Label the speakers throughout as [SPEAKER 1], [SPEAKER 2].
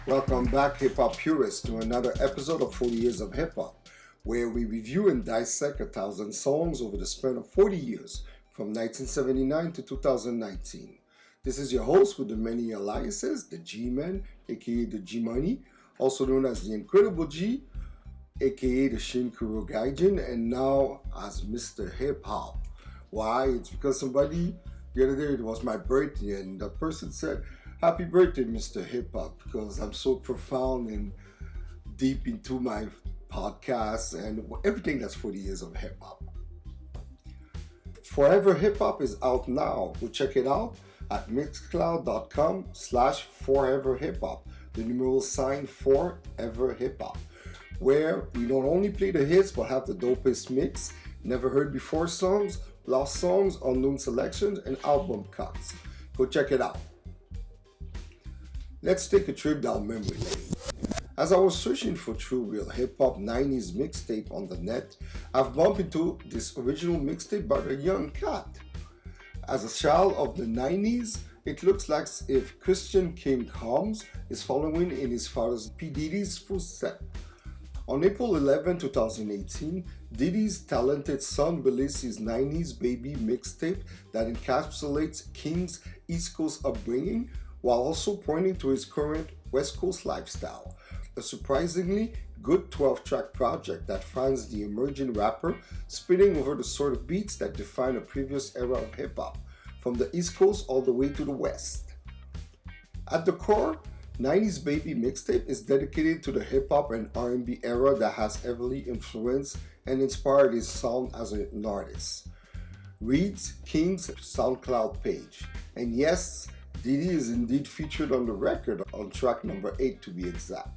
[SPEAKER 1] Welcome back, hip hop purists, to another episode of 40 Years of Hip Hop, where we review and dissect 1,000 songs over the span of 40 years, from 1979 to 2019. This is your host with the many aliases, the G-Man, aka the G-Money, also known as the Incredible G, aka the Shinkuro Gaijin, and now as Mr. Hip Hop. Why? It's because somebody, the other day it was my birthday, and the person said, "Happy birthday, Mr. Hip Hop," because I'm so profound and deep into my podcasts and everything that's 40 years of hip hop. Forever Hip Hop is out now. Go check it out at mixcloud.com/foreverhiphop, the numeral sign Forever Hip Hop, where we not only play the hits but have the dopest mix, never heard before songs, lost songs, unknown selections, and album cuts. Go check it out. Let's take a trip down memory lane. As I was searching for true real hip hop 90s mixtape on the net, I've bumped into this original mixtape by a young cat. As a child of the 90s, it looks like if Christian King Combs is following in his father's P. Diddy's footsteps. On April 11, 2018, Diddy's talented son released his 90s Baby mixtape that encapsulates King's East Coast upbringing, while also pointing to his current West Coast lifestyle. A surprisingly good 12-track project that finds the emerging rapper spitting over the sort of beats that define a previous era of hip-hop, from the East Coast all the way to the West. At the core, 90s Baby mixtape is dedicated to the hip-hop and R&B era that has heavily influenced and inspired his sound as an artist. Reads King's SoundCloud page. And yes, Diddy is indeed featured on the record, on track number 8 to be exact.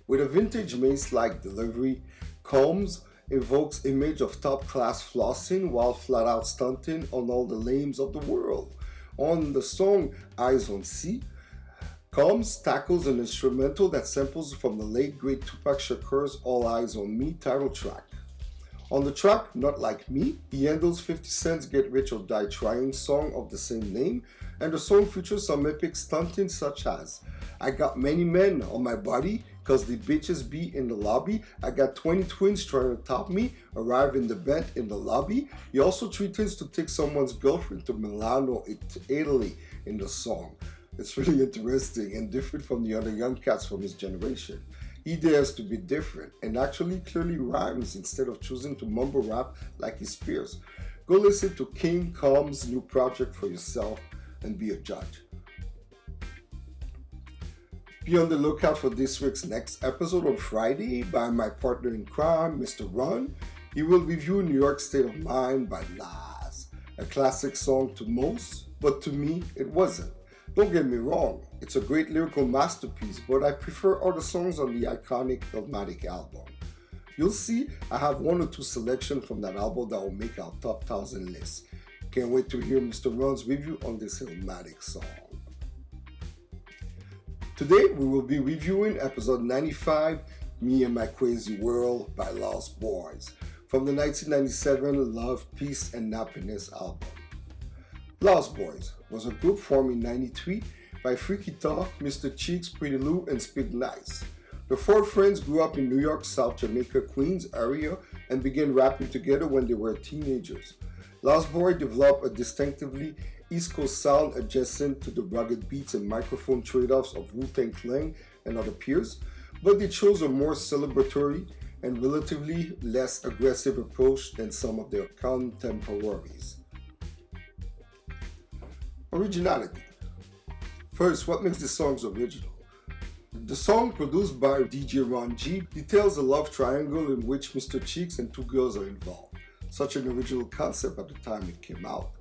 [SPEAKER 1] With a vintage Mace-like delivery, Combs evokes image of top-class flossing while flat-out stunting on all the lames of the world. On the song Eyes on C, Combs tackles an instrumental that samples from the late great Tupac Shakur's All Eyes on Me title track. On the track Not Like Me, he handles 50 Cent's Get Rich or Die Trying song of the same name, and the song features some epic stunting such as I got many men on my body cause the bitches be in the lobby, I got 20 twins trying to top me, arrive in the bed in the lobby. He also threatens to take someone's girlfriend to Milano, Italy in the song. It's really interesting and different from the other young cats from his generation. He dares to be different and actually clearly rhymes instead of choosing to mumble rap like his peers. Go listen to King Combs' new project for yourself and be a judge. Be on the lookout for this week's next episode on Friday by my partner in crime, Mr. Ron. He will review New York State of Mind by Nas, a classic song to most, but to me it wasn't. Don't get me wrong, it's a great lyrical masterpiece, but I prefer other songs on the iconic Illmatic album. You'll see I have one or two selections from that album that will make our top 1,000 list. Can't wait to hear Mr. Ron's review on this Illmatic song. Today we will be reviewing episode 95, Me and My Crazy World by Lost Boyz, from the 1997 Love, Peace and Happiness album. Lost Boyz was a group formed in 93 by Freaky Talk, Mr. Cheeks, Pretty Lou, and Speak Nice. The four friends grew up in New York, South Jamaica, Queens area and began rapping together when they were teenagers. Lost Boyz developed a distinctively East Coast sound adjacent to the rugged beats and microphone trade-offs of Wu-Tang Clan and other peers, but they chose a more celebratory and relatively less aggressive approach than some of their contemporaries. Originality. First, what makes the songs original? The song, produced by DJ Ron G, details a love triangle in which Mr. Cheeks and two girls are involved. Such an original concept at the time it came out.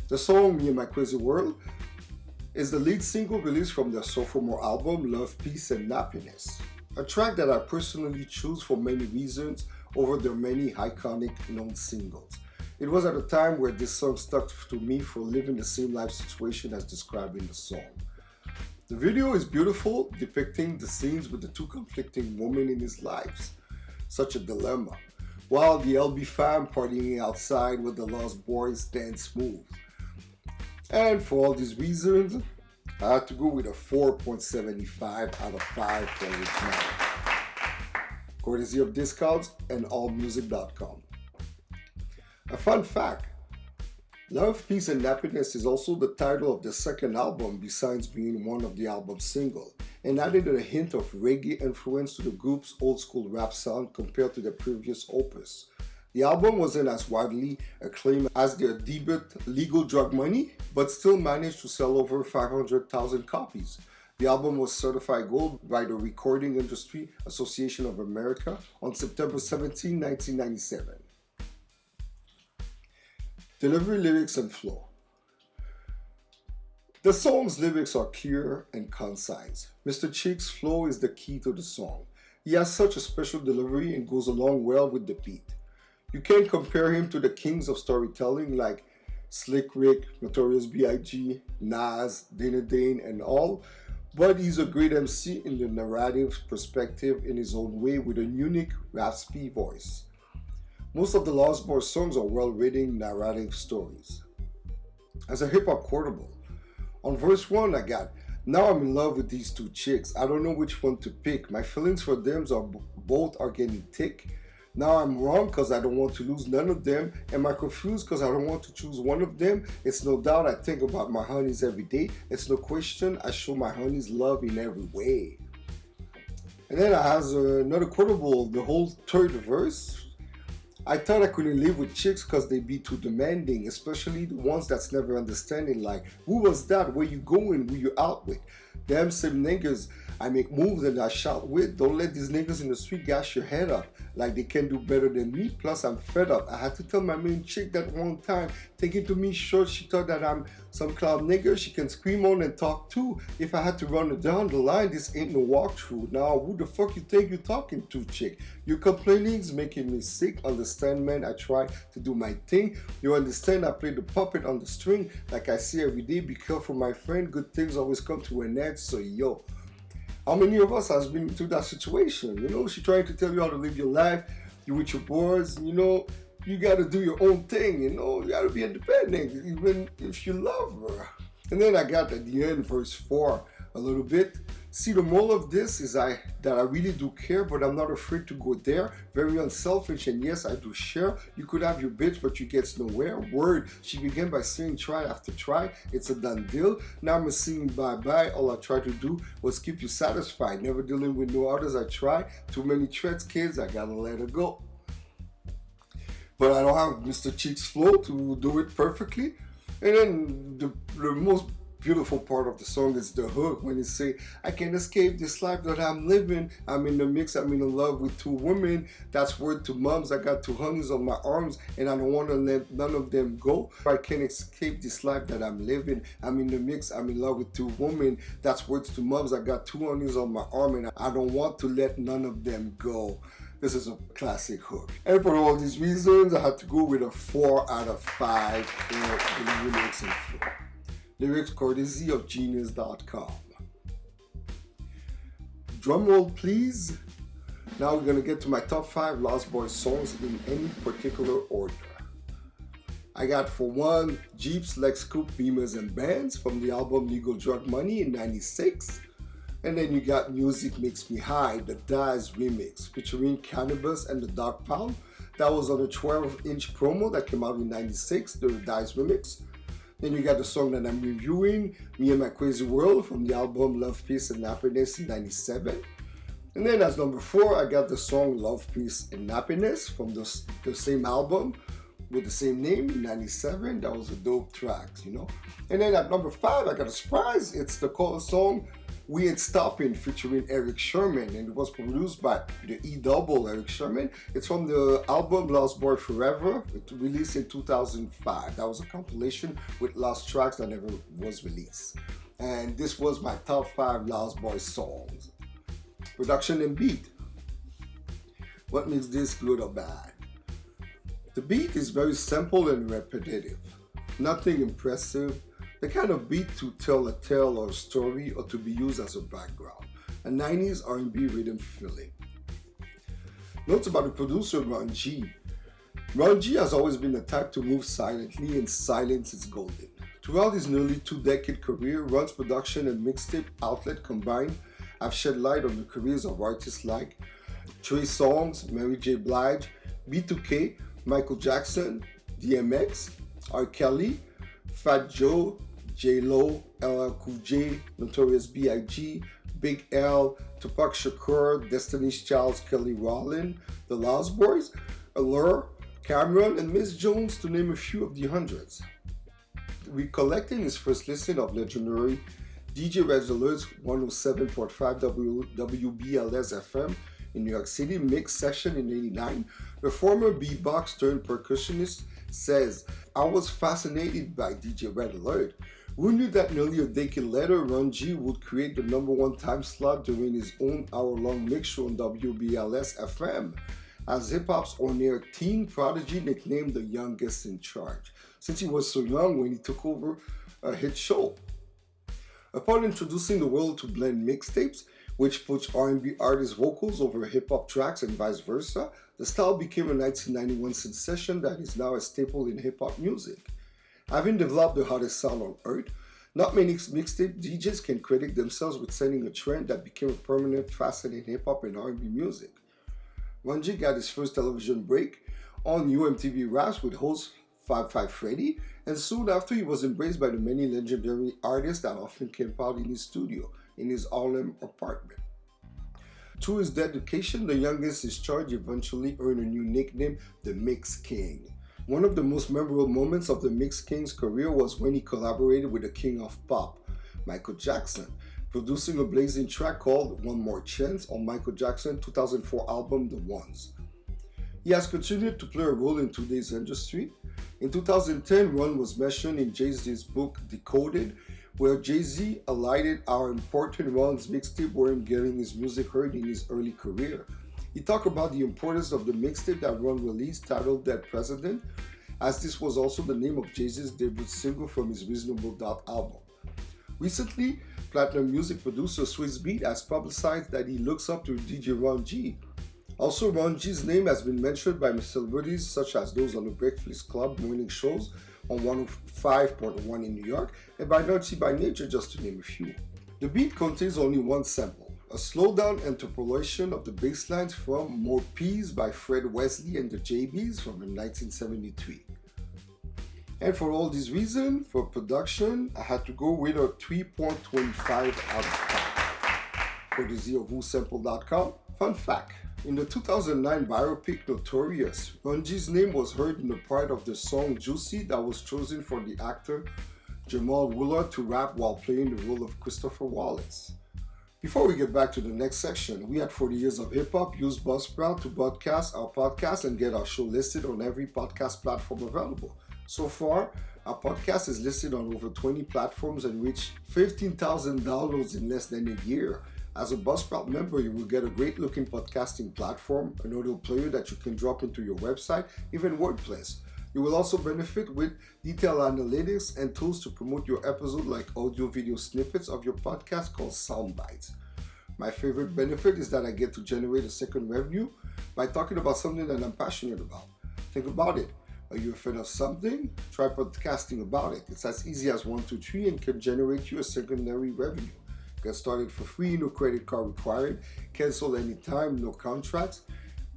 [SPEAKER 1] The song Me and My Crazy World is the lead single released from their sophomore album Love, Peace and Happiness, a track that I personally choose for many reasons over their many iconic known singles. It was at a time where this song stuck to me for living the same life situation as described in the song. The video is beautiful, depicting the scenes with the two conflicting women in his lives. Such a dilemma. While the LB fam partying outside with the Lost Boyz dance move. And for all these reasons, I had to go with a 4.75 out of 5 for Originality. Courtesy of Discogs and allmusic.com. A fun fact, Love, Peace and Happiness is also the title of the second album besides being one of the album's singles, and added a hint of reggae influence to the group's old school rap sound compared to their previous opus. The album wasn't as widely acclaimed as their debut Legal Drug Money, but still managed to sell over 500,000 copies. The album was certified gold by the Recording Industry Association of America on September 17, 1997. Delivery, lyrics, and flow. The song's lyrics are clear and concise. Mr. Chick's flow is the key to the song. He has such a special delivery and goes along well with the beat. You can't compare him to the kings of storytelling like Slick Rick, Notorious B.I.G., Nas, Dana Dane, and all, but he's a great MC in the narrative perspective in his own way with a unique, raspy voice. Most of the Lost Boys songs are well-written narrative stories. As a hip-hop quotable, on verse 1 I got, "Now I'm in love with these two chicks. I don't know which one to pick. My feelings for them both are getting thick. Now I'm wrong because I don't want to lose none of them. Am I confused because I don't want to choose one of them? It's no doubt I think about my honeys every day. It's no question I show my honeys love in every way." And then I have another quotable, the whole third verse. "I thought I couldn't live with chicks because they be too demanding, especially the ones that's never understanding, like, who was that, where you going, who you out with? Damn same niggas I make moves and I shout with. Don't let these niggas in the street gas your head up like they can do better than me. Plus I'm fed up. I had to tell my main chick that one time, taking to me short, she thought that I'm some clown nigga she can scream on and talk to. If I had to run her down the line, this ain't no walkthrough. Now who the fuck you think you talking to, chick? Your complaining's making me sick. Understand, man, I try to do my thing. You understand, I play the puppet on the string. Like I say every day, be careful my friend, good things always come to an end. So yo, how many of us has been through that situation? You know, she trying to tell you how to live your life, you with your boys, you know, you gotta do your own thing, you know, you gotta be independent, even if you love her. And then I got at the end, verse 4, a little bit. See, the moral of this is that I really do care, but I'm not afraid to go there. Very unselfish, and yes, I do share. You could have your bitch, but you get nowhere. Word, she began by saying try after try. It's a done deal. Now I'm saying bye-bye. All I tried to do was keep you satisfied. Never dealing with no others I try. Too many threats, kids, I gotta let her go. But I don't have Mr. Cheek's flow to do it perfectly. And then the most beautiful part of the song is the hook when he say, "I can't escape this life that I'm living. I'm in the mix, I'm in love with two women. That's word to moms. I got two honeys on my arms and I don't want to let none of them go. I can't escape this life that I'm living. I'm in the mix, I'm in love with two women. That's words to moms. I got two honeys on my arm and I don't want to let none of them go." This is a classic hook. And for all these reasons, I had to go with a 4 out of 5 for the lyrics and flow. Lyrics courtesy of Genius.com. Drum roll, please. Now we're gonna get to my top 5 Lost Boys songs in any particular order. I got for 1, Jeeps, Lex Coupe, Beamers, and Bands from the album Legal Drug Money in '96. And then you got Music Makes Me High, the Dice remix, featuring Cannabis and the Dog Pound. That was on a 12-inch promo that came out in '96, the Dice remix. Then you got the song that I'm reviewing, Me and My Crazy World, from the album Love, Peace and Happiness in '97. And then as number 4, I got the song Love, Peace and Happiness from the same album with the same name in '97. That was a dope track, you know. And then at number 5, I got a surprise. It's the song We Ain't Stopping featuring Eric Sherman, and it was produced by the E-double Eric Sherman. It's from the album Lost Boy Forever. It was released in 2005. That was a compilation with lost tracks that never was released. And this was my top 5 Lost Boy songs. Production and beat. What makes this good or bad? The beat is very simple and repetitive. Nothing impressive. The kind of beat to tell a tale or a story or to be used as a background. A 90s R&B rhythm feeling. Notes about the producer Ron G. Ron G has always been the type to move silently, and silence is golden. Throughout his nearly 2-decade career, Run's production and mixtape outlet combined have shed light on the careers of artists like Trey Songz, Mary J. Blige, B2K, Michael Jackson, DMX, R. Kelly, Fat Joe, J-Lo, LL Cool J, Notorious B.I.G., Big L, Tupac Shakur, Destiny's Child, Kelly Rowland, The Lost Boys, Allure, Cameron, and Miss Jones, to name a few of the hundreds. Recollecting his first listen of legendary DJ Red Alert's 107.5 WBLS FM in New York City mix session in '89, the former beatbox turned percussionist says, "I was fascinated by DJ Red Alert. Who knew that nearly a decade later, Run G would create the #1 time slot during his own hour-long mix show on WBLS FM, as hip-hop's on-air teen prodigy nicknamed the youngest in charge, since he was so young when he took over a hit show." Upon introducing the world to blend mixtapes, which puts R&B artists' vocals over hip-hop tracks and vice versa, the style became a 1991 sensation that is now a staple in hip-hop music. Having developed the hottest sound on earth, not many mixtape DJs can credit themselves with setting a trend that became a permanent facet in hip-hop and R&B music. Run G got his first television break on UMTV Raps with host 55 Freddy, and soon after he was embraced by the many legendary artists that often camped out in his studio, in his Harlem apartment. Through his dedication, the youngest in charge eventually earned a new nickname, the Mix King. One of the most memorable moments of the Mix King's career was when he collaborated with the king of pop, Michael Jackson, producing a blazing track called One More Chance on Michael Jackson's 2004 album, The Ones. He has continued to play a role in today's industry. In 2010, Run was mentioned in Jay-Z's book, Decoded, where Jay-Z highlighted how important Run's mixtape were in getting his music heard in his early career. He talked about the importance of the mixtape that Run released titled Dead President, as this was also the name of Jay-Z's debut single from his Reasonable Doubt album. Recently, platinum music producer Swizz Beatz has publicized that he looks up to DJ Run G. Also, Run G's name has been mentioned by celebrities such as those on the Breakfast Club morning shows on 105.1 in New York, and by Naughty by Nature, just to name a few. The beat contains only one sample, a slowed-down interpolation of the bass lines from More Peas by Fred Wesley and the JBs from 1973. And for all these reasons, for production, I had to go with a 3.25 out of 5. Courtesy of WhoSample.com. Fun fact, in the 2009 biopic Notorious, Run G's name was heard in the part of the song Juicy that was chosen for the actor Jamal Willard to rap while playing the role of Christopher Wallace. Before we get back to the next section, we at 40 Years of Hip Hop use Buzzsprout to broadcast our podcast and get our show listed on every podcast platform available. So far, our podcast is listed on over 20 platforms and reached 15,000 downloads in less than a year. As a Buzzsprout member, you will get a great-looking podcasting platform, an audio player that you can drop into your website, even WordPress. You will also benefit with detailed analytics and tools to promote your episode like audio-video snippets of your podcast called Soundbites. My favorite benefit is that I get to generate a second revenue by talking about something that I'm passionate about. Think about it. Are you a fan of something? Try podcasting about it. It's as easy as 1, 2, 3 and can generate you a secondary revenue. Get started for free, no credit card required, cancel anytime, no contracts.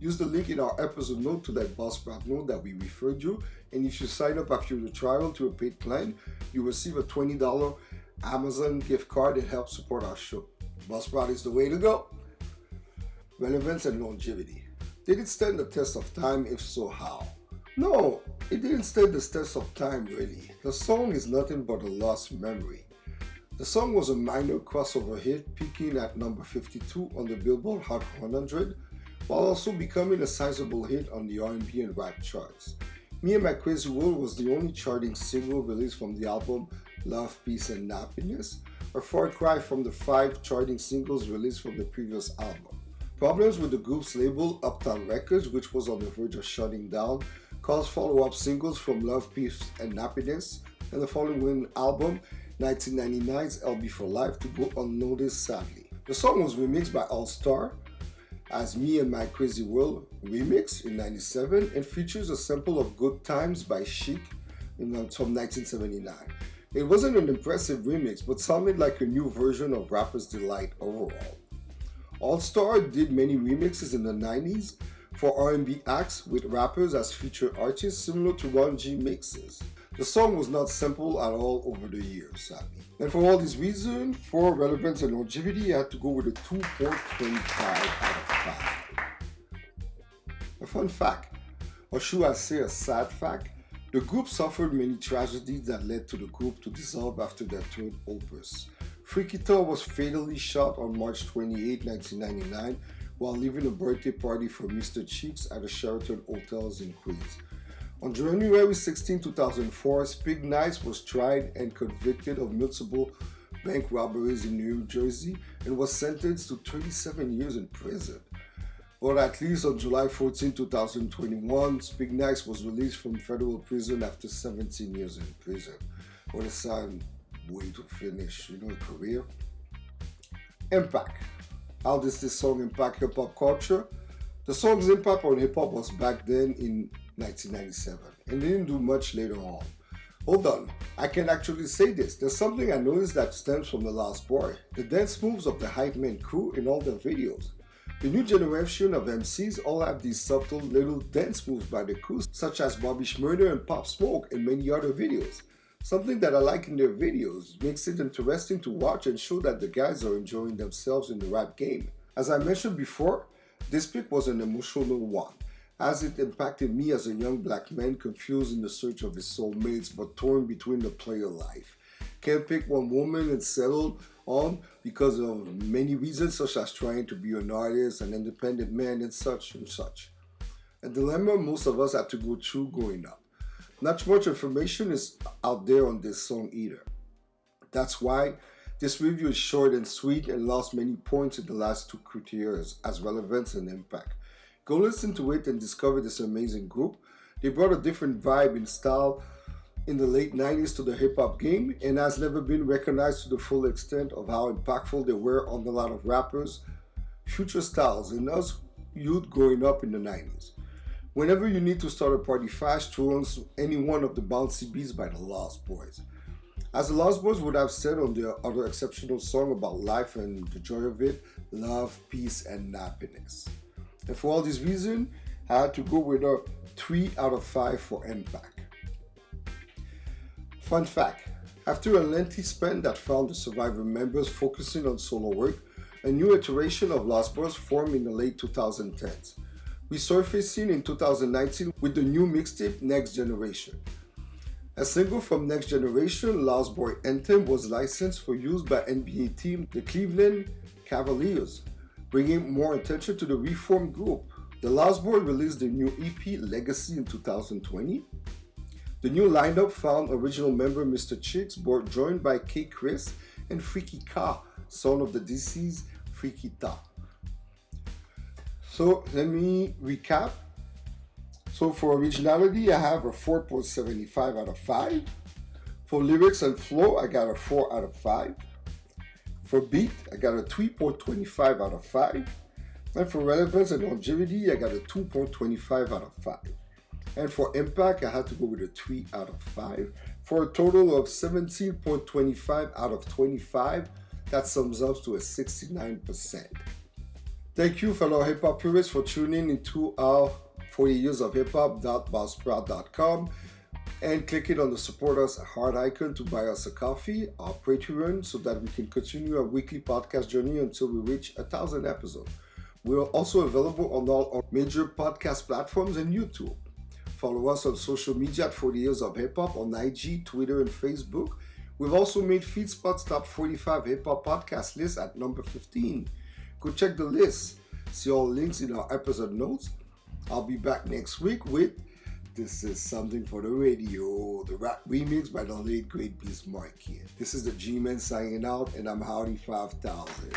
[SPEAKER 1] Use the link in our episode note to let Buzzsprout know that we referred you, and if you sign up after the trial to a paid plan, you receive a $20 Amazon gift card that helps support our show. Buzzsprout is the way to go. Relevance and longevity. Did it stand the test of time? If so, how? No, it didn't stand the test of time really. The song is nothing but a lost memory. The song was a minor crossover hit, peaking at number 52 on the Billboard Hot 100, while also becoming a sizable hit on the R&B and rap charts. Me and My Crazy World was the only charting single released from the album Love, Peace and Happiness, a far cry from the 5 charting singles released from the previous album. Problems with the group's label, Uptown Records, which was on the verge of shutting down, caused follow-up singles from Love, Peace and Happiness and the following album, 1999's LB for Life, to go unnoticed sadly. The song was remixed by All Star as Me and My Crazy World remix in 97 and features a sample of Good Times by Chic from 1979. It wasn't an impressive remix, but sounded like a new version of Rapper's Delight overall. All Star did many remixes in the 90s for R&B acts with rappers as featured artists similar to Ron G mixes. The song was not simple at all over the years, sadly. And for all these reasons, for relevance and longevity, I had to go with a 2.25 out of 5. A fun fact, or should I say a sad fact, the group suffered many tragedies that led to the group to dissolve after their third opus. Freaky-Tah was fatally shot on March 28, 1999, while leaving a birthday party for Mr. Cheeks at the Sheraton Hotels in Queens. On January 16, 2004, Spig Nice was tried and convicted of multiple bank robberies in New Jersey and was sentenced to 37 years in prison. But at least on July 14, 2021, Spig Nice was released from federal prison after 17 years in prison. What a sad way to finish, a career. Impact. How does this song impact hip-hop culture? The song's impact on hip-hop was back then in 1997 and didn't do much later on. Hold on, I can actually say this. There's something I noticed that stems from The Lost Boy, the dance moves of the Hype Man crew in all their videos. The new generation of MCs all have these subtle little dance moves by the crew, such as Bobby Shmurda and Pop Smoke and many other videos. Something that I like in their videos makes it interesting to watch and show that the guys are enjoying themselves in the rap game. As I mentioned before, this pick was an emotional one, as it impacted me as a young black man confused in the search of his soulmates but torn between the player life. Can't pick one woman and settle on because of many reasons, such as trying to be an artist, an independent man, and such and such. A dilemma most of us had to go through growing up. Not much information is out there on this song either. That's why this review is short and sweet and lost many points in the last two criteria as relevance and impact. Go listen to it and discover this amazing group. They brought a different vibe and style in the late 90s to the hip-hop game and has never been recognized to the full extent of how impactful they were on a lot of rappers, future styles, and us youth growing up in the 90s. Whenever you need to start a party fast, throw on any one of the bouncy beats by the Lost Boys. As the Lost Boys would have said on their other exceptional song about life and the joy of it, love, peace, and happiness. And for all these reasons, I had to go with a 3 out of 5 for impact. Fun fact, after a lengthy span that found the survivor members focusing on solo work, a new iteration of Lost Boys formed in the late 2010s, resurfacing in 2019 with the new mixtape Next Generation. A single from Next Generation, Lost Boy Anthem, was licensed for use by NBA team the Cleveland Cavaliers, bringing more attention to the reformed group. The Lost Boy released the new EP Legacy in 2020. The new lineup found original member Mr. Cheeks, joined by K. Chris and Freaky-Tah, son of the deceased Freaky-Tah. So let me recap. So for originality, I have a 4.75 out of 5. For lyrics and flow, I got a 4 out of 5. For beat, I got a 3.25 out of 5. And for relevance and longevity, I got a 2.25 out of 5. And for impact, I had to go with a 3 out of 5. For a total of 17.25 out of 25, that sums up to a 69%. Thank you, fellow hip-hop purists, for tuning into our 40 years of hip-hop.buzzsprout.com and clicking on the support us heart icon to buy us a coffee, our Patreon, so that we can continue our weekly podcast journey until we reach 1,000 episodes. We are also available on all our major podcast platforms and YouTube. Follow us on social media at 40 Years of Hip Hop on IG, Twitter, and Facebook. We've also made FeedSpot's top 45 hip hop podcast list at number 15. Go check the list. See all links in our episode notes. I'll be back next week with This Is Something for the Radio, the rap remix by the late great Bismarck Kid. This is the G-Man signing out, and I'm Howdy 5000.